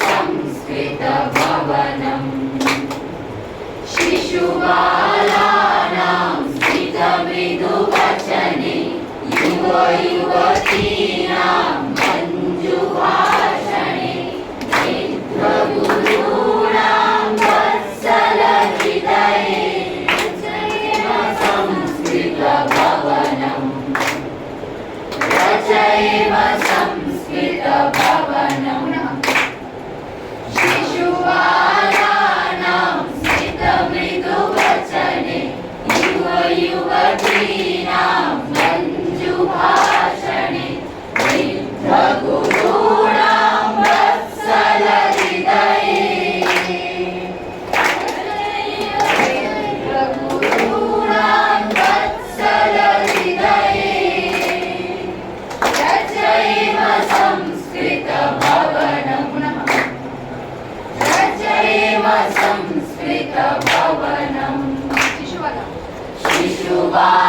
संस्कृतभवनम् शिशुबालानां स्मितमृदुवचने युवयुवतीनां मञ्जुभाषणे नेत्रगुरूणां वत्सलहृदये संस्कृतभवनम् रचयेम संस्कृतभवनम् शिशुबालानां स्मितमृदुवचने युवयुवतीनां मञ्जुभाषणे वृद्धगुरूणां वत्सलहृदये वृद्धगुरूणां वत्सलहृदये रचयेम संस्कृतभवनम् रचयेम संस्कृतभवनम् शिशुबालानां